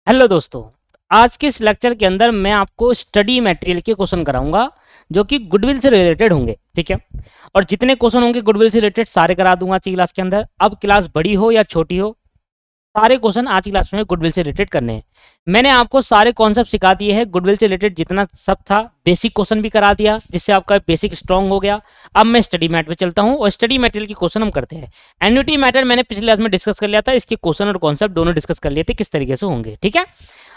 Hello दोस्तों। आज के इस लेक्चर के अंदर मैं आपको स्टडी मटेरियल के क्वेश्चन कराऊंगा जो कि गुडविल से रिलेटेड होंगे। ठीक है, और जितने क्वेश्चन होंगे गुडविल से रिलेटेड सारे करा दूंगा आज की क्लास के अंदर। अब क्लास बड़ी हो या छोटी हो, सारे क्वेश्चन आज की क्लास में गुडविल से रिलेटेड करने हैं। मैंने आपको सारे कॉन्सेप्ट सिखा दिए हैं गुडविल से रिलेटेड, जितना सब था। बेसिक क्वेश्चन भी करा दिया जिससे आपका बेसिक स्ट्रांग हो गया। अब मैं स्टडी मैट पे चलता हूं और स्टडी मटेरियल के क्वेश्चन हम करते हैं। एन्युटी मैटर मैंने पिछले क्लास में डिस्कस कर लिया था, इसके क्वेश्चन और कॉन्सेप्ट दोनों डिस्कस कर लिए थे किस तरीके से होंगे। ठीक है,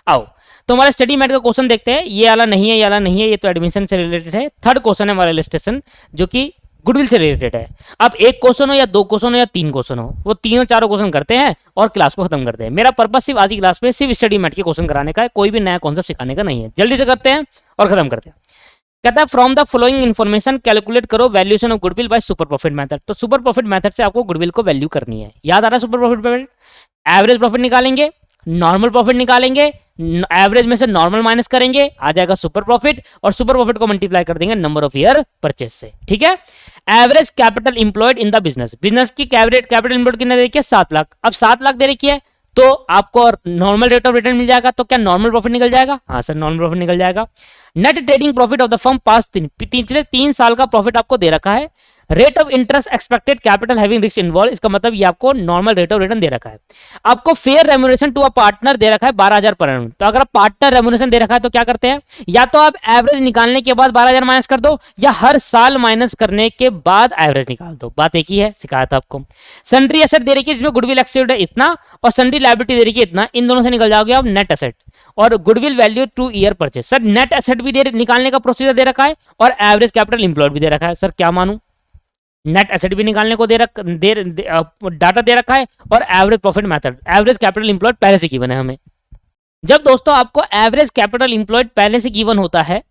आओ तो हमारा स्टडी मैट का क्वेश्चन देखते हैं। ये वाला नहीं है, ये वाला नहीं है, ये तो एडमिशन से रिलेटेड है। थर्ड क्वेश्चन है हमारा इलस्ट्रेशन जो कि गुडविल से रिलेटेड है। अब एक क्वेश्चन हो या दो क्वेश्चन हो या तीन क्वेश्चन हो, वो तीनों चारों क्वेश्चन करते हैं और क्लास को खत्म करते हैं। मेरा पर्पस सिर्फ आज की क्लास में सिर्फ स्टडी मैट के क्वेश्चन कराने का है, कोई भी नया कॉन्सेप्ट सिखाने का नहीं है। जल्दी से करते हैं और खत्म करते हैं। कहता है from the following information calculate करो valuation of goodwill by super profit method. तो सुपर प्रॉफिट मेथड से आपको गुडविल को वैल्यू करनी है। याद आ रहा है super profit method? Average profit निकालेंगे, नॉर्मल प्रॉफिट निकालेंगे, एवरेज में से नॉर्मल माइनस करेंगे, आ जाएगा सुपर प्रॉफिट, और सुपर प्रॉफिट को मल्टीप्लाई कर देंगे नंबर ऑफ ईयर परचेज से। ठीक है, average capital employed in the business. Business की कैपिटल इंप्लॉयड कितने दे रखी है? 7 लाख। अब 7 लाख दे रखी है तो आपको नॉर्मल रेट ऑफ रिटर्न मिल जाएगा, तो क्या नॉर्मल प्रॉफिट निकल जाएगा? हाँ सर, नॉर्मल प्रॉफिट निकल जाएगा। Net trading profit of the firm past पिछले 3 साल का प्रॉफिट आपको दे रखा है। Rate of interest expected capital having risk involve, इसका मतलब ये आपको नॉर्मल रेट ऑफ रिटर्न दे रखा है। आपको fair remuneration to a partner दे रखा है 12,000 पर एनम। तो अगर आप पार्टनर रेम्यूनरेशन दे रखा है तो क्या करते हैं, या तो आप एवरेज निकालने के बाद 12,000 माइनस कर दो, या हर साल माइनस करने के बाद एवरेज निकाल दो। बात एक ही है, सिखाया था आपको। सन्ड्री एसेट दे रखी है जिसमें गुडविल एक्सचेंज है इतना, और सन्ड्री लायबिलिटी दे रखी है इतना। इन दोनों से निकल जाओगे आप नेट एसेट और goodwill value two year purchase. Sir net asset भी निकालने का प्रोसीजर दे रखा है और एवरेज कैपिटल इंप्लॉयड भी दे रखा है। सर क्या मानूं? नेट एसेट भी निकालने को डाटा दे रखा है और average profit method, average capital employed पहले से गिवन है हमें। जब दोस्तों आपको एवरेज कैपिटल इंप्लॉयड पहले से गिवन होता है,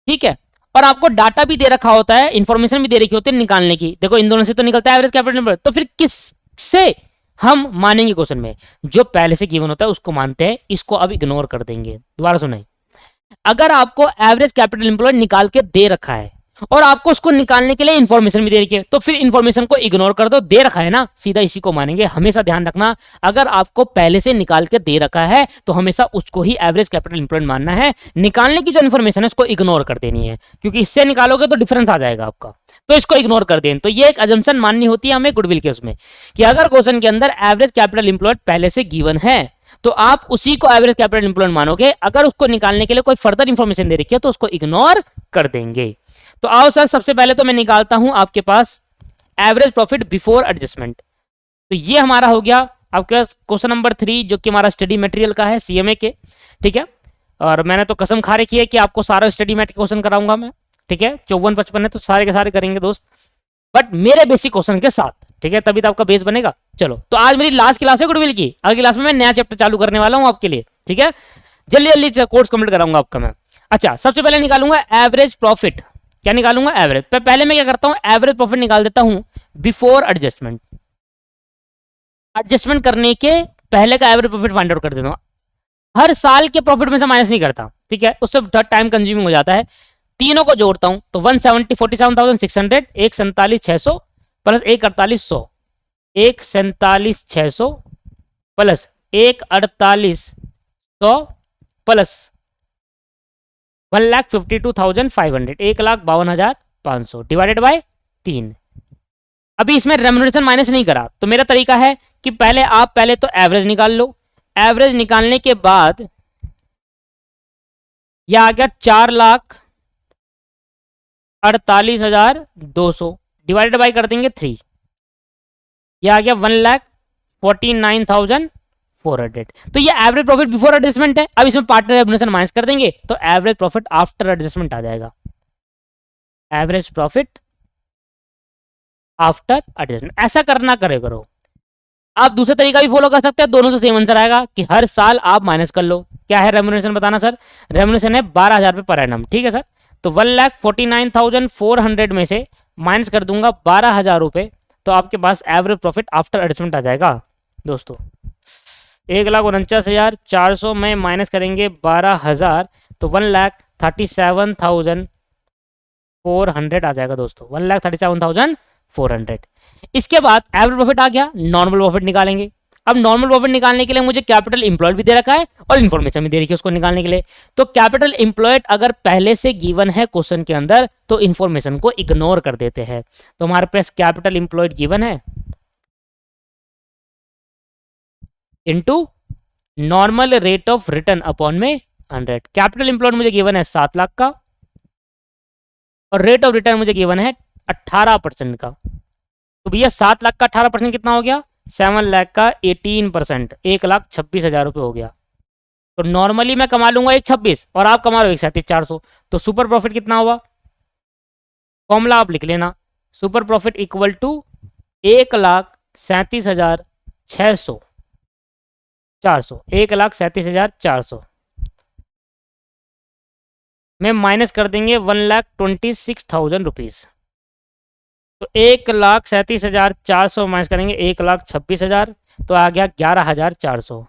ठीक है, और आपको डाटा भी दे रखा होता है, इंफॉर्मेशन भी दे रखी होती है निकालने की, देखो इन दोनों से तो निकलता है एवरेज कैपिटल इंप्लॉयड, तो फिर किससे हम मानेंगे क्वेश्चन में? जो पहले से गिवन होता है उसको मानते हैं, इसको अब इग्नोर कर देंगे। दोबारा सुनाई, अगर आपको एवरेज कैपिटल इंप्लॉयड निकाल के दे रखा है और आपको उसको निकालने के लिए इंफॉर्मेशन भी दे रखी है, तो फिर इंफॉर्मेशन को इग्नोर कर दो। दे रखा है ना, सीधा इसी को मानेंगे। हमेशा ध्यान रखना, अगर आपको पहले से निकाल के दे रखा है तो हमेशा उसको ही एवरेज कैपिटल इंप्लॉयड मानना है। निकालने की जो इंफॉर्मेशन है उसको इग्नोर कर देनी है, क्योंकि इससे निकालोगे तो डिफरेंस आ जाएगा आपका, तो इसको इग्नोर कर दें। तो ये एक अजम्पशन माननी होती है हमें गुडविल के उसमें, कि अगर क्वेश्चन के अंदर एवरेज कैपिटल इंप्लॉयड पहले से गिवन है तो आप उसी को एवरेज कैपिटल इंप्लॉयड मानोगे। अगर उसको निकालने के लिए कोई फर्दर इंफॉर्मेशन दे रखी है तो उसको इग्नोर कर देंगे। तो आओ सर, सबसे पहले तो मैं निकालता हूं आपके पास एवरेज प्रॉफिट बिफोर एडजस्टमेंट। तो ये हमारा हो गया आपके पास क्वेश्चन नंबर 3, जो कि हमारा स्टडी मटेरियल का है सीएमए के। ठीक है, और मैंने तो कसम खा रखी है कि आपको सारा स्टडी मैट के क्वेश्चन कराऊंगा मैं। ठीक है, 54-55 है तो सारे के सारे करेंगे दोस्त, बट मेरे बेसिक क्वेश्चन के साथ। ठीक है, तभी तो आपका बेस बनेगा। चलो, तो आज मेरी लास्ट क्लास है गुडविल की। अगली क्लास में मैं नया चैप्टर चालू करने वाला हूं आपके लिए। ठीक है, जल्दी जल्दी कोर्स कंप्लीट कराऊंगा आपका मैं। अच्छा, सबसे पहले निकालूंगा एवरेज प्रॉफिट। क्या निकालूंगा? एवरेज। तो पहले मैं क्या करता हूं, एवरेज प्रॉफिट निकाल देता हूं बिफोर एडजस्टमेंट। एडजस्टमेंट करने के पहले का एवरेज प्रॉफिट फाइंड आउट कर देता हूं। हर साल के प्रॉफिट में से माइनस नहीं करता, ठीक है, उससे टाइम कंज्यूमिंग हो जाता है। तीनों को जोड़ता हूं तो 147,600, एक 47,600 प्लस एक 48,100, एक 47,600 प्लस एक 48,100 प्लस 1,52,500, 1,52,500 डिवाइडेड बाय 3। अभी इसमें रेम्यूनरेशन माइनस नहीं करा, तो मेरा तरीका है कि पहले तो एवरेज निकाल लो। एवरेज निकालने के बाद यह आ गया 4,48,200 डिवाइडेड बाय कर देंगे 3, यह आ गया 1,49,400। तो ये एवरेज प्रॉफिट बिफोर एडजस्टमेंट है। अब इसमें पार्टनर रेम्यूनरेशन माइनस कर देंगे तो एवरेज प्रॉफिट आफ्टर एडजस्टमेंट आ जाएगा। एवरेज प्रॉफिट आफ्टर एडजस्टमेंट, ऐसा करना करे करो। आप दूसरा तरीका भी फॉलो कर सकते हैं, दोनों से सेम आंसर आएगा कि हर साल आप माइनस कर लो। क्या है रेम्यूनरेशन बताना सर? रेम्यूनरेशन है 12,000 रुपए पर एनम। ठीक है सर, तो 1,49,400 में से माइनस कर दूंगा 12,000 रुपए, तो आपके पास एवरेज प्रॉफिट आफ्टर एडजस्टमेंट आ जाएगा दोस्तों 1,49,400 में माइनस करेंगे 12,000 तो 1,37,400 आ जाएगा दोस्तों, 1,37,400। इसके बाद एवरेज प्रॉफिट आ गया, नॉर्मल प्रॉफिट निकालेंगे। अब नॉर्मल प्रॉफिट निकालने के लिए मुझे कैपिटल एम्प्लॉयड भी दे रखा है और इन्फॉर्मेशन भी दे रखी है उसको निकालने के लिए। तो कैपिटल एम्प्लॉयड अगर पहले से गिवन है क्वेश्चन के अंदर तो इन्फॉर्मेशन को इग्नोर कर देते हैं। तो हमारे पास कैपिटल एम्प्लॉयड गिवन है into normal rate of return upon में 100। कैपिटल एम्प्लॉयड मुझे गिवन है 7 लाख का और रेट ऑफ रिटर्न मुझे गिवन है 18% का। तो भैया 7 लाख का 18% कितना हो गया? 7 लाख का 18%, 1,26,000 रुपये हो गया। तो नॉर्मली मैं कमा लूंगा 1,26 और आप कमा लो 1,37,400। तो सुपर प्रॉफिट कितना हुआ? फॉर्मूला आप लिख लेना, सुपर प्रॉफिट इक्वल टू 1,37,600 400, 1,37,400 में माइनस कर देंगे 1,26,000 रुपीज। तो 1,37,400 माइनस करेंगे 1,26,000 तो आ गया 11,400।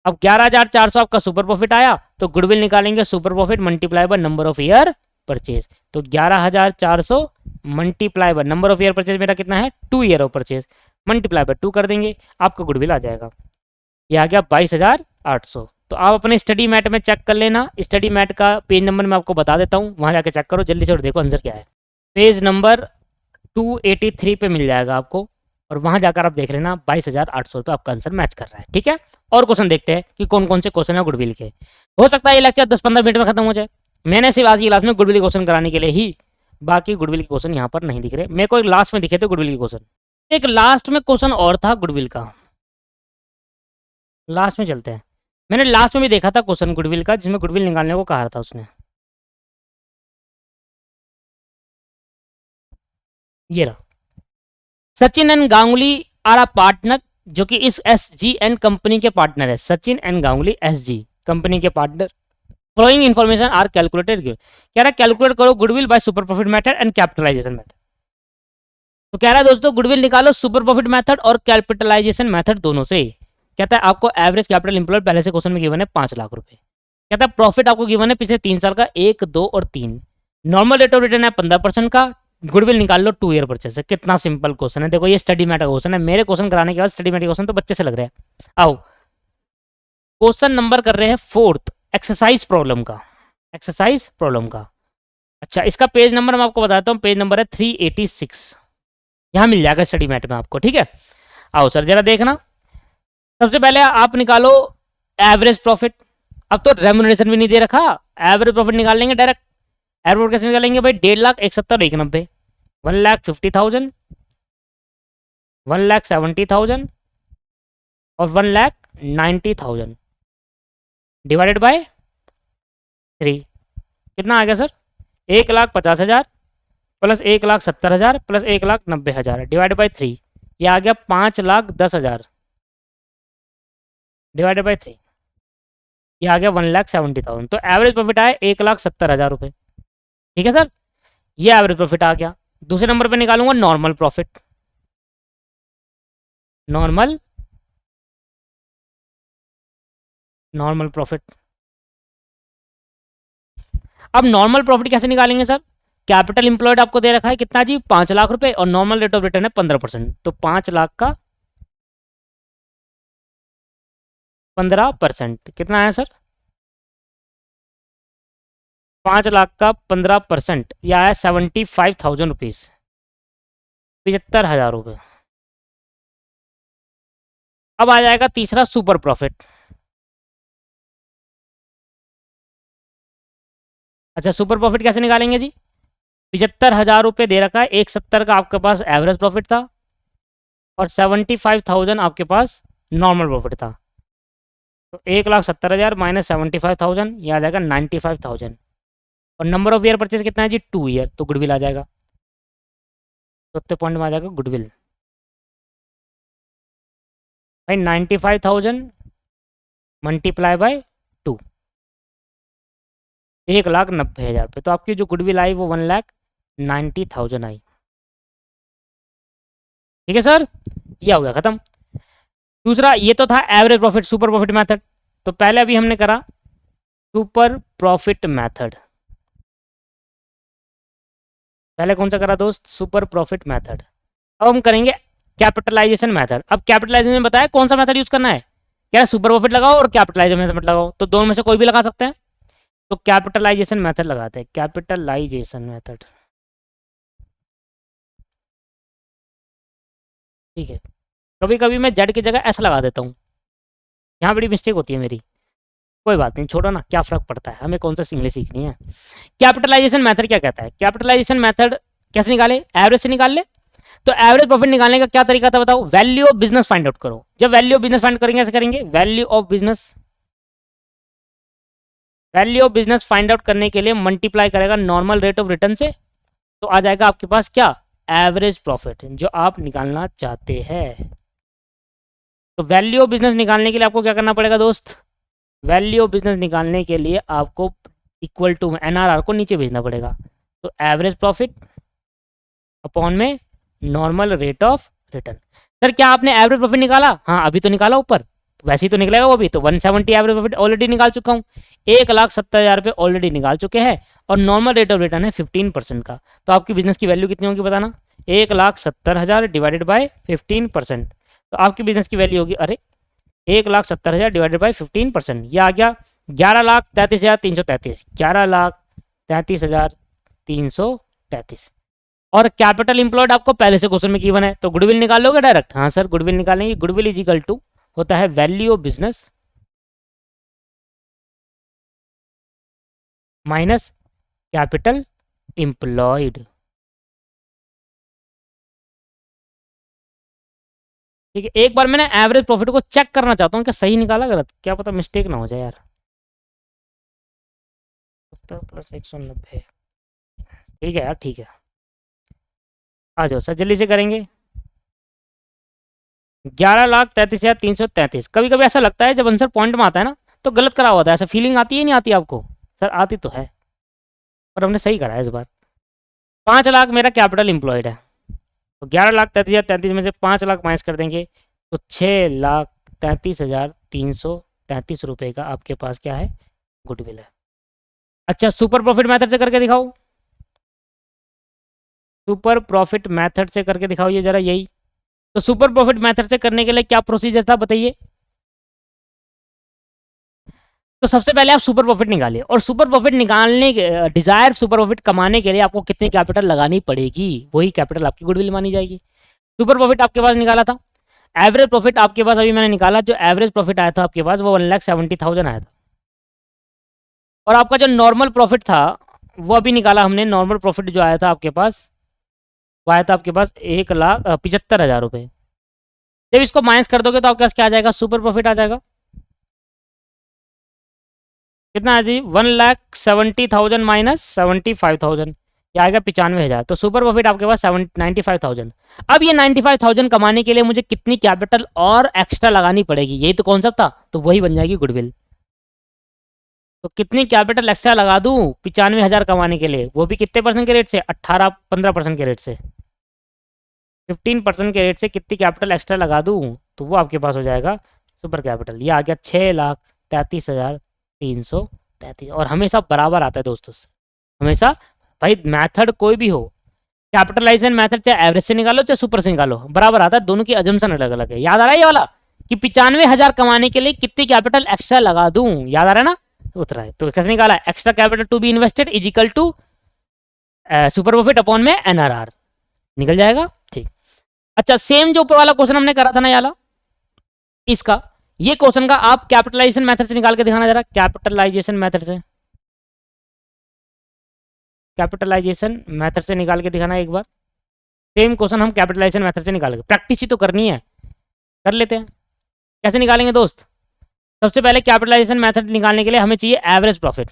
अब 11,400 आपका सुपर प्रॉफिट आया तो गुडविल निकालेंगे, super profit multiply by number of year purchase. तो 11,400 multiply by number of year purchase मेरा कितना है? 2 year of purchase, multiply by 2 कर देंगे, आपका गुडविल आ जाएगा। ये आ गया 22,800। तो आप अपने स्टडी मैट में चेक कर लेना, स्टडी मैट का पेज नंबर मैं आपको बता देता हूँ, वहां जाके चेक करो जल्दी से और देखो आंसर क्या है। पेज नंबर 283 पे मिल जाएगा आपको और वहां जाकर आप देख लेना 22,800 रुपये आपका आंसर मैच कर रहा है। ठीक है, और क्वेश्चन देखते हैं कि कौन कौन से क्वेश्चन है गुडविल के। हो सकता है ये लेक्चर 10-15 मिनट में खत्म हो जाए। मैंने सिर्फ आज की क्लास में गुडविल के क्वेश्चन कराने के लिए ही, बाकी गुडविल के क्वेश्चन यहाँ पर नहीं दिख रहे। मेरे को एक लास्ट में दिखे थे गुडविल के क्वेश्चन, एक लास्ट में क्वेश्चन और था गुडविल का, लास्ट में चलते हैं। मैंने लास्ट में भी देखा था क्वेश्चन गुडविल का, जिसमें गुडविल निकालने को कहा था उसने। ये रहा, Sachin and Ganguly are a partner, जो कि इस SGN कंपनी के पार्टनर है। Sachin and Ganguly SG company के partner. Following information are calculated, कह रहा है कैलकुलेट करो goodwill by super profit method and capitalisation method. तो कह रहा है दोस्तों गुडविल निकालो सुपर प्रॉफिट मेथड और कैपिटलाइजेशन मेथड दोनों से। कहता है आपको एवरेज कैपिटल एम्प्लॉयड पहले से क्वेश्चन में गिवन है 5 लाख रुपए। कहता है प्रॉफिट आपको गिवन है पिछले 3 साल का 1, 2 और 3। नॉर्मल रेट ऑफ रिटर्न है 15% का। गुडविल निकाल लो 2 ईयर परचेज से। कितना सिंपल क्वेश्चन है, देखो ये स्टडी मैट का क्वेश्चन है। मेरे क्वेश्चन कराने के बाद स्टडी मैट के क्वेश्चन तो बच्चे से लग रहे हैं। आओ क्वेश्चन नंबर कर रहे हैं 4th एक्सरसाइज प्रॉब्लम का, एक्सरसाइज प्रॉब्लम का। अच्छा इसका पेज नंबर मैं आपको बताता हूँ, पेज नंबर है 386, यहाँ मिल जाएगा स्टडी मैट में आपको। ठीक है, आओ सर जरा देखना। सबसे पहले आप निकालो एवरेज प्रॉफिट। अब तो रेम्युनरेशन भी नहीं दे रखा, एवरेज प्रॉफिट निकाल लेंगे डायरेक्ट। एवरेज प्रॉफिट कैसे निकालेंगे भाई? 1.5 लाख 71 190, 1,50,000, 1,70,000 और 1,90,000 डिवाइडेड बाय 3। कितना आ गया sir? 1,50,000 plus 1,70,000 plus 1,90,000 divided by 3। ये आ गया 5,10,000 डिवाइडेड बाय 3। ये आ गया 1,70,000। तो एवरेज प्रॉफिट आया 1,70,000 रुपये। ठीक है सर, ये एवरेज प्रॉफिट आ गया। दूसरे नंबर पे निकालूंगा normal profit. Normal normal profit. अब नॉर्मल प्रॉफिट कैसे निकालेंगे सर? कैपिटल इंप्लॉयड आपको दे रखा है कितना जी? 5 लाख रुपए और नॉर्मल रेट ऑफ रिटर्न है 15%। तो 5 लाख का 15% कितना है सर? 5 लाख का 15% यह आया 75,000 रुपीज, 75,000 रुपये। अब आ जाएगा तीसरा सुपर प्रॉफिट। अच्छा सुपर प्रॉफिट कैसे निकालेंगे जी? 75,000 रुपये दे रखा है, 170 का आपके पास एवरेज प्रॉफिट था और 75,000 आपके पास नॉर्मल प्रॉफिट था। तो 1,70,000 माइनस 75,000 ये आ जाएगा 95,000। और नंबर ऑफ ईयर परचेज कितना है जी? 2 ईयर। तो गुडविल आ जाएगा, चौथे पॉइंट में आ जाएगा गुडविल भाई 95,000 मल्टीप्लाई बाय 2, 1,90,000 रुपये। तो आपकी जो गुडविल आई वो 1,90,000 आई। ठीक है सर, ये हो गया खत्म। दूसरा ये तो था average profit super profit method. तो पहले अभी हमने करा सुपर प्रॉफिट मेथड। पहले कौन सा करा दोस्त? Super profit method. अब हम करेंगे कैपिटलाइजेशन मेथड। अब कैपिटलाइजेशन में बताया कौन सा मेथड यूज करना है, कह रहा सुपर प्रॉफिट लगाओ और कैपिटलाइजेशन मेथड लगाओ, तो दोनों में से कोई भी लगा सकते हैं। तो कैपिटलाइजेशन मेथड लगाते हैं, कैपिटलाइजेशन मेथड, ठीक है। कभी कभी मैं जेड की जगह एस लगा देता हूँ, यहाँ बड़ी मिस्टेक होती है मेरी, कोई बात नहीं, छोड़ो ना, क्या फर्क पड़ता है, हमें कौन सा इंग्लिश सीखनी है। कैपिटलाइजेशन मेथड क्या कहता है, कैपिटलाइजेशन मेथड कैसे निकाले, एवरेज से निकाल ले। तो एवरेज प्रॉफिट निकालने का क्या तरीका था बताओ, value of business find out करो। जब वैल्यू ऑफ बिजनेस फाइंड करेंगे ऐसे करेंगे, value of business, value of business find out करने के लिए मल्टीप्लाई करेगा नॉर्मल रेट ऑफ रिटर्न से, तो आ जाएगा आपके पास क्या, एवरेज प्रॉफिट जो आप निकालना चाहते हैं। तो वैल्यू ऑफ बिजनेस निकालने के लिए आपको क्या करना पड़ेगा दोस्त, वैल्यू ऑफ बिजनेस निकालने के लिए आपको इक्वल टू एनआरआर को नीचे भेजना पड़ेगा। तो एवरेज प्रॉफिट अपॉन में normal rate of return. Sir क्या आपने एवरेज प्रॉफिट निकाला, हाँ अभी तो निकाला ऊपर, तो वैसे ही तो निकलेगा वो भी, तो 170 एवरेज प्रॉफिट ऑलरेडी निकाल चुका हूँ, 1,70,000 रुपये ऑलरेडी निकाल चुके हैं, और नॉर्मल रेट ऑफ रिटर्न है 15% का। तो आपकी बिजनेस की वैल्यू कितनी होगी बताना, 1,70,000 डिवाइडेड बाई 15%, तो आपकी बिजनेस की वैल्यू होगी, अरे 1,70,000 डिवाइडेड बाई 15%, यह आ गया 11,33,333, 11,33,333। और कैपिटल इंप्लॉयड आपको पहले से क्वेश्चन में गिवन है, तो गुडविल निकाल लोगे डायरेक्ट, हाँ सर गुडविल निकालेंगे, गुडविल इज इक्वल टू होता है value of business minus capital employed. ठीक है, एक बार मैंने एवरेज प्रॉफिट को चेक करना चाहता हूँ क्या सही निकाला, गलत, क्या पता मिस्टेक ना हो जाए यार। 70 प्लस 190, ठीक है यार, ठीक है, आ जाओ सर जल्दी से करेंगे। 11,33,333। कभी कभी ऐसा लगता है जब आंसर पॉइंट में आता है ना तो गलत करा हुआ था, ऐसा फीलिंग आती है नहीं आती आपको, सर आती तो है, पर हमने सही करा है इस बार। 5 लाख मेरा कैपिटल इंप्लॉयड है, तो 11,33,033 में से 5 लाख माइनस कर देंगे, तो 6,33,333 रुपए का आपके पास क्या है, गुडविल है। अच्छा सुपर प्रॉफिट मेथड से करके दिखाओ, सुपर प्रॉफिट मेथड से करके दिखाओ ये जरा, यही तो सुपर प्रॉफिट मेथड से करने के लिए क्या प्रोसीजर था बताइए। तो सबसे पहले आप सुपर प्रॉफिट निकालिए, और सुपर प्रॉफिट निकालने के डिजायर सुपर प्रॉफिट कमाने के लिए आपको कितनी कैपिटल लगानी पड़ेगी, वही कैपिटल आपकी गुडविल मानी जाएगी। सुपर प्रॉफिट आपके पास निकाला था, एवरेज प्रॉफिट आपके पास अभी मैंने निकाला, जो एवरेज प्रॉफिट आया था आपके पास वो 1,70,000 आया था, और आपका जो नॉर्मल प्रॉफिट था वो अभी निकाला हमने, नॉर्मल प्रॉफिट जो आया था आपके पास वो आया था आपके पास 1,75,000 रुपये। जब इसको माइनस कर दोगे तो आपके पास क्या आ जाएगा, सुपर प्रॉफिट आ जाएगा, कितना है जी, 1,70,000 माइनस 75,000, ये आएगा 95,000। तो सुपर प्रॉफिट आपके पास 95,000। अब ये 95,000 कमाने के लिए मुझे कितनी कैपिटल और एक्स्ट्रा लगानी पड़ेगी, यही तो कॉन्सेप्ट था, तो वही बन जाएगी गुडविल। तो कितनी कैपिटल एक्स्ट्रा लगा दूं 95,000 कमाने के लिए, वो भी कितने परसेंट के रेट से, 15% के रेट से, 15% के रेट से कितनी कैपिटल एक्स्ट्रा लगा दूं, तो वो आपके पास हो जाएगा सुपर कैपिटल, ये आ गया 6,33,333, और हमेशा बराबर आता है दोस्तों से, हमेशा, भाई मेथड कोई भी हो, कैपिटलाइजेशन मेथड चाहे एवरेज से निकालो चाहे सुपर से निकालो बराबर आता है, दोनों की अजम्पशन अलग अलग है। याद आ रहा है ये वाला कि 95,000 कमाने के लिए कितनी कैपिटल एक्स्ट्रा लगा दूं, याद आ रहा है ना, उतरा है। तो कैसे निकाला, extra capital to be invested is equal to super profit upon में एनआरआर, निकल जाएगा, ठीक। अच्छा सेम जो ऊपर वाला क्वेश्चन हमने करा था ना याला, इसका, ये क्वेश्चन का आप कैपिटलाइजेशन मेथड से निकाल के दिखाना जरा, कैपिटलाइजेशन मेथड से, कैपिटलाइजेशन मेथड से निकाल के दिखाना एक बार। सेम क्वेश्चन हम कैपिटलाइजेशन मेथड से निकालेंगे, प्रैक्टिस ही तो करनी है, कर लेते हैं। कैसे निकालेंगे दोस्त, सबसे पहले कैपिटलाइजेशन मेथड निकालने के लिए हमें चाहिए एवरेज प्रॉफिट,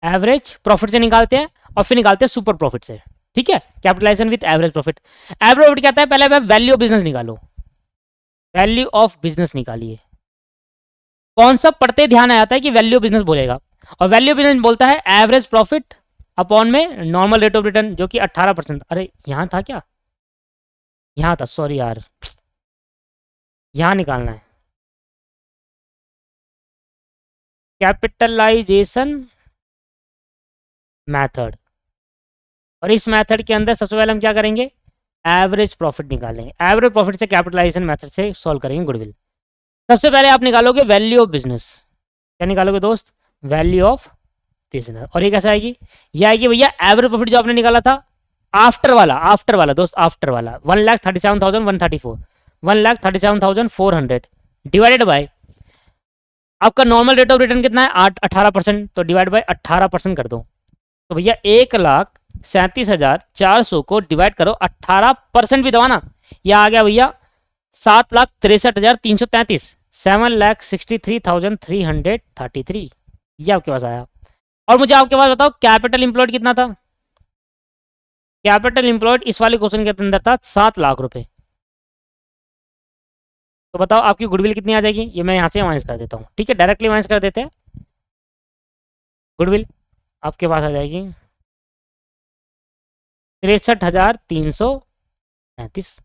एवरेज प्रॉफिट से निकालते हैं और फिर निकालते हैं सुपर प्रॉफिट से, ठीक है, capitalisation with average profit. Average profit कहता है पहले वैल्यू ऑफ बिजनेस निकालो, वैल्यू ऑफ बिजनेस निकालिए, कॉन्सेप्ट पढ़ते ध्यान आ जाता है कि वैल्यू ऑफ बिजनेस बोलेगा, और वैल्यू ऑफ बिजनेस बोलता है एवरेज प्रॉफिट अपॉन में नॉर्मल रेट ऑफ रिटर्न जो कि 18%, अरे यहां था क्या, यहां था, सॉरी यार, यहां निकालना है, कैपिटलाइजेशन मेथड, और इस मेथड के अंदर सबसे पहले हम क्या करेंगे, एवरेज प्रॉफिट निकालेंगे। एवरेज प्रॉफिट से कैपिटलाइजेशन मेथड से सॉल्व करेंगे गुडविल। सबसे पहले आप निकालोगे वैल्यू ऑफ बिजनेस। क्या निकालोगे दोस्त? Value of business. और ये कैसे आएगी? ये आएगी भैया एवरेज प्रॉफिट जो आपने निकाला था आफ्टर वाला दोस्त, आफ्टर वाला 1,37,134, 1,37,400 डिवाइडेड बाय आपका नॉर्मल रेट ऑफ रिटर्न कितना है? 18%। तो डिवाइड बाय 18% कर दो। तो भैया 1,37,400 को डिवाइड करो 18% भी दवा ना, यह आ गया भैया 7,63,333, 7,63,333। ये आपके पास आया। और मुझे आपके पास बताओ कैपिटल इंप्लॉयड कितना था? कैपिटल इंप्लॉयड इस वाले क्वेश्चन के अंदर था 7 लाख रुपए। तो बताओ आपकी गुडविल कितनी आ जाएगी? ये मैं यहाँ से माइनस कर देता हूँ, ठीक है, डायरेक्टली माइनस कर देते हैं। गुडविल आपके पास आ जाएगी 63,335।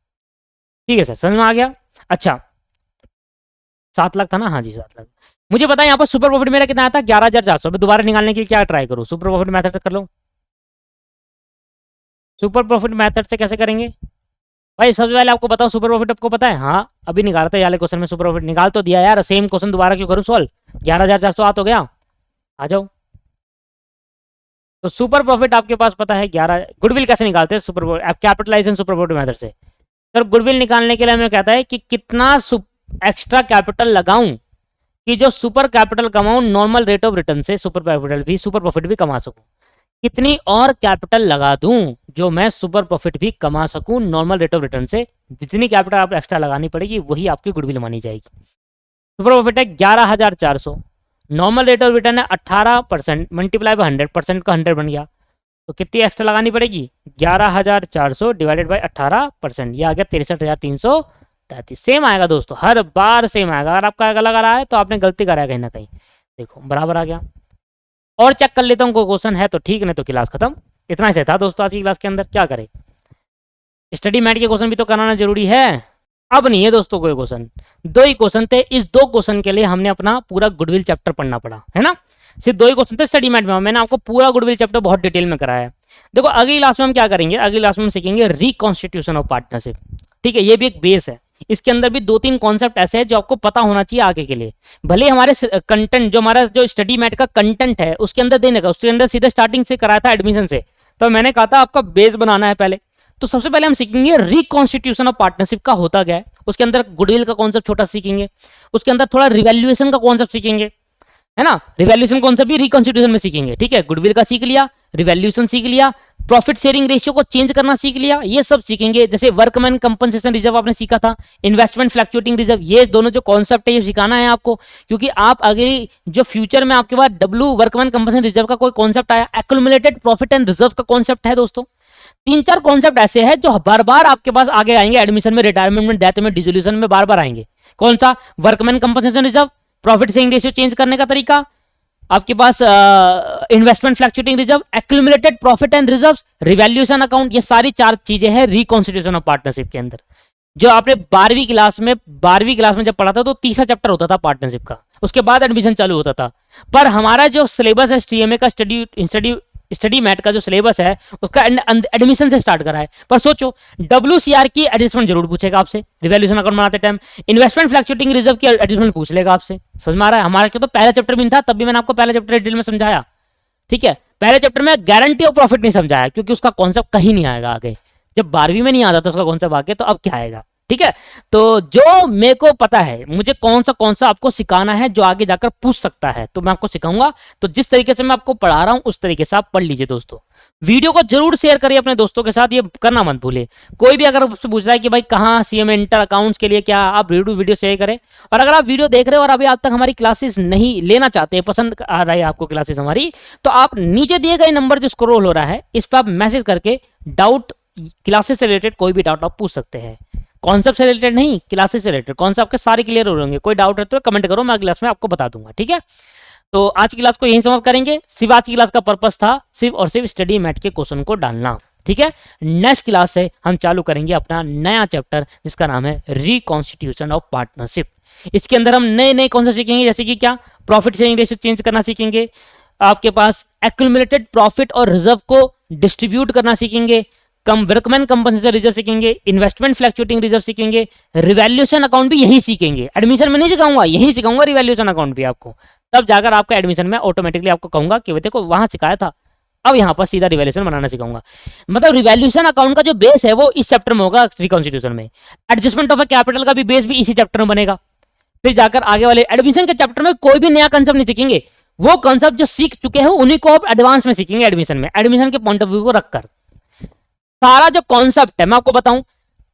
ठीक है सर, समझ में आ गया। अच्छा 7 लाख था ना? हाँ जी 7 लाख। मुझे पता है यहाँ पर सुपर प्रॉफिट मेरा कितना आया था? 11,400। मैं दोबारा निकालने के लिए क्या ट्राई करूँ? सुपर प्रॉफिट मेथड से कर लो। सुपर प्रॉफिट मेथड से कैसे करेंगे भाई? सबसे पहले आपको बताओ सुपर प्रॉफिट आपको पता है? हाँ अभी निकाला था वाले क्वेश्चन में सुपर प्रॉफिट निकाल तो दिया यार, सेम क्वेश्चन दोबारा क्यों करूँ सॉल्व? 11,400 आ तो गया, आ जाओ। तो सुपर प्रॉफिट आपके पास पता है 11। गुडविल कैसे निकालते हैं? Super profit capitalisation super profit method से। सर गुडविल निकालने के लिए हमें कहता है कि कितना एक्स्ट्रा कैपिटल लगाऊं कि जो super capital Kumaon normal rate of return से सुपर प्रॉफिट भी कमा सकूं। कितनी और कैपिटल लगा दूं जो मैं सुपर प्रॉफिट भी कमा सकूं नॉर्मल रेट ऑफ रिटर्न से। जितनी कैपिटल आप एक्स्ट्रा लगानी पड़ेगी वही आपकी गुडविल मानी जाएगी। सुपर प्रॉफिट है 11,400, नॉर्मल रेट ऑफ रिटर्न है 18%, मल्टीप्लाई बाय 100% का 100 बन गया। तो कितनी एक्स्ट्रा लगानी पड़ेगी? 11,400 डिवाइडेड बाय 18%, ये आ गया 63,333। सेम आएगा दोस्तों, हर बार सेम आएगा। अगर आपका अलग आ रहा है तो आपने गलती करा है कहीं ना कहीं। देखो बराबर आ गया। और चेक कर लेता हूँ कोई क्वेश्चन है तो ठीक, नहीं तो क्लास खत्म। इतना ही था दोस्तों आज की क्लास के अंदर। क्या करें, स्टडी मैट के क्वेश्चन भी तो कराना जरूरी है। अब नहीं है दोस्तों कोई क्वेश्चन, 2 ही क्वेश्चन थे। इस 2 क्वेश्चन के लिए हमने अपना पूरा गुडविल चैप्टर पढ़ना पड़ा है ना। सिर्फ 2 ही क्वेश्चन थे स्टडी मैट में, मैंने आपको पूरा गुडविल चैप्टर बहुत डिटेल में कराया है। देखो अगली क्लास में हम क्या करेंगे? अगली क्लास में हम सीखेंगे रिकॉन्स्टिट्यूशन ऑफ पार्टनरशिप। ठीक है, ये भी एक बेस है। इसके अंदर भी 2-3 कॉन्सेप्ट ऐसे हैं जो आपको पता होना चाहिए आगे के लिए। भले हमारे कंटेंट जो हमारा जो स्टडी मैट का कंटेंट है उसके अंदर देने का, उसके अंदर सीधे स्टार्टिंग से कराया था एडमिशन से, तो मैंने कहा था आपका बेस बनाना है पहले। तो सबसे पहले हम सीखेंगे रिकॉन्स्टिट्यूशन ऑफ पार्टनरशिप का होता क्या है। उसके अंदर गुडविल का कॉन्सेप्ट छोटा सीखेंगे, उसके अंदर थोड़ा रिवैल्यूएशन का कॉन्सेप्ट सीखेंगे, है ना। रिवैल्यूएशन कॉन्सेप्ट भी रिकॉन्स्टिट्यूशन में सीखेंगे। ठीक है, गुडविल का सीख लिया, रिवैल्यूएशन सीख लिया, प्रॉफिट शेयरिंग रेशियो को चेंज करना सीख लिया, ये सब सीखेंगे। जैसे वर्कमैन कंपनसेशन रिजर्व आपने सीखा था, इन्वेस्टमेंट फ्लक्चुएटिंग रिजर्व, ये दोनों जो कॉन्सेप्ट है ये सिखाना है आपको। क्योंकि आप आगे जो फ्यूचर में आपके पास डब्ल्यू वर्कमैन कंपनसेशन रिजर्व का कोई कॉन्सेप्ट आया, एक्युमुलेटेड प्रॉफिट एंड रिजर्व का कॉन्सेप्ट है दोस्तों। 3-4 कॉन्सेप्ट ऐसे हैं जो बार बार आपके पास आगे आएंगे, एडमिशन में, रिटायरमेंट में, डेथ में, डिसोल्यूशन में बार बार आएंगे। कौन सा? Workman compensation reserve, profit sharing ratio change करने का तरीका, आपके पास investment fluctuating reserve, accumulated profit and reserves, revaluation account. ये सारी 4 चीजें हैं रिकॉन्स्टिट्यूशन ऑफ पार्टनरशिप के अंदर। जो आपने 12वीं क्लास में जब पढ़ा था तो तीसरा चैप्टर होता था पार्टनरशिप का, उसके बाद एडमिशन चालू होता था। पर हमारा जो सिलेबस है सीएमए का, स्टडी मैट का जो सिलेबस है उसका एडमिशन से स्टार्ट करा है। पर सोचो WCR की एडजस्टमेंट जरूर पूछेगा आपसे, रिवैल्यूएशन अकाउंट बनाते टाइम। इन्वेस्टमेंट फ्लक्चुएटिंग रिजर्व की एडजस्टमेंट पूछ लेगा आपसे। समझ में आ रहा है? हमारा क्यों तो पहला चैप्टर भी था, तब भी मैंने आपको पहला चैप्टर डिटेल में समझाया। ठीक है, पहले चैप्टर में गारंटी ऑफ प्रॉफिट नहीं समझाया क्योंकि उसका कॉन्सेप्ट कहीं नहीं आएगा आगे। जब 12वीं में नहीं आता था उसका कॉन्सेप्ट आगे, तो अब क्या आएगा? ठीक है, तो जो मेरे को पता है मुझे कौन सा आपको सिखाना है जो आगे जाकर पूछ सकता है, तो मैं आपको सिखाऊंगा। तो जिस तरीके से मैं आपको पढ़ा रहा हूं उस तरीके से आप पढ़ लीजिए दोस्तों। वीडियो को जरूर शेयर करिए अपने दोस्तों के साथ, ये करना मत भूले। कोई भी अगर उससे पूछ रहा है कि भाई कहाँ सीएमए इंटर अकाउंट्स के लिए क्या, आप वीडियो शेयर करें। और अगर आप वीडियो देख रहे हो और अभी आप तक हमारी क्लासेस नहीं लेना चाहते, पसंद आ रहा है आपको क्लासेस हमारी, तो आप नीचे दिए गए नंबर जो स्क्रॉल हो रहा है इस पर आप मैसेज करके डाउट, क्लासेस से रिलेटेड कोई भी डाउट आप पूछ सकते हैं। कॉन्सेप्ट से रिलेटेड नहीं, क्लासेस से रिलेटेड। कॉन्सेप्ट आपके सारे क्लियर हो होंगे। कोई डाउट है तो कमेंट करो, मैं अगली क्लास में आपको बता दूंगा। ठीक है, तो आज की क्लास को यहीं समाप्त करेंगे। सिर्फ आज की क्लास का पर्पस था सिर्फ और सिर्फ स्टडी मैट के क्वेश्चन को डालना। ठीक है, नेक्स्ट क्लास से हम चालू करेंगे अपना नया चैप्टर जिसका नाम है रिकॉन्स्टिट्यूशन ऑफ पार्टनरशिप। इसके अंदर हम नए नए कॉन्सेप्ट सीखेंगे, जैसे कि क्या, प्रॉफिट शेयरिंग रेशियो चेंज करना सीखेंगे, आपके पास एक्युमुलेटेड प्रॉफिट और रिजर्व को डिस्ट्रीब्यूट करना सीखेंगे, वर्कमैन कंपनसेशन रिजर्व सीखेंगे, इन्वेस्टमेंट फ्लक्चुएटिंग रिजर्व सीखेंगे, रिवैल्यूएशन अकाउंट भी यही सीखेंगे। एडमिशन में नहीं सिखाऊंगा, यही सिखाऊंगा रिवैल्यूएशन अकाउंट भी आपको, तब जाकर आपका एडमिशन में ऑटोमेटिकली आपको कहूंगा कि देखो वहां सिखाया था, अब यहाँ पर सीधा रिवैल्यूएशन बनाना सिखाऊंगा। मतलब रिवैल्यूएशन अकाउंट का जो बेस है वो इस चैप्टर में होगा रिकॉन्स्टिट्यूशन में। एडजस्टमेंट ऑफ कैपिटल का भी बेस भी इसी चैप्टर में बनेगा। फिर जाकर आगे वाले एडमिशन के चैप्टर में कोई भी नया कंसेप्ट नहीं सीखेंगे, वो कंसेप्ट जो सीख चुके हैं उन्हीं को आप एडवांस में सीखेंगे एडमिशन में, एडमिशन के पॉइंट ऑफ व्यू को रखकर। सारा जो कॉन्सेप्ट है मैं आपको बताऊं,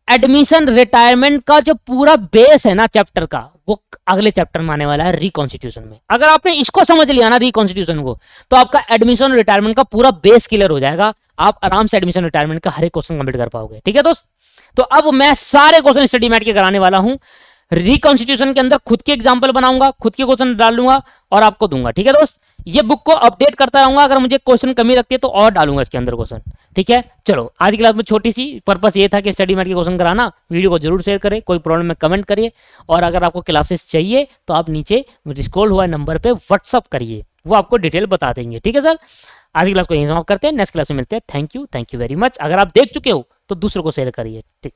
एडमिशन रिटायरमेंट का जो पूरा बेस है ना चैप्टर का, वो अगले चैप्टर में आने वाला है रिकॉन्स्टिट्यूशन में। अगर आपने इसको समझ लिया ना रिकॉन्स्टिट्यूशन को, तो आपका एडमिशन रिटायरमेंट का पूरा बेस क्लियर हो जाएगा, आप आराम से एडमिशन रिटायरमेंट का हर एक क्वेश्चन कंप्लीट कर पाओगे। ठीक है दोस्त, तो अब मैं सारे क्वेश्चन स्टडी मैट के कराने वाला हूं। रिकॉन्स्टिट्यूशन के अंदर खुद के एग्जाम्पल बनाऊंगा, खुद के क्वेश्चन डालूंगा और आपको दूंगा। ठीक है दोस्त, ये बुक को अपडेट करता रहूंगा, अगर मुझे क्वेश्चन कमी लगती है तो और डालूंगा इसके अंदर क्वेश्चन। ठीक है, चलो आज की क्लास में छोटी सी पर्पस ये था कि स्टडी मैट के क्वेश्चन कराना। वीडियो को जरूर शेयर करें, कोई प्रॉब्लम में कमेंट करिए, और अगर आपको क्लासेस चाहिए तो आप नीचे स्क्रॉल हुआ नंबर पे व्हाट्सअप करिए, वो आपको डिटेल बता देंगे। ठीक है सर, आज की क्लास को यहीं समाप्त करते हैं, नेक्स्ट क्लास में मिलते हैं। Thank you very much. अगर आप देख चुके हो तो दूसरों को शेयर करिए। ठीक।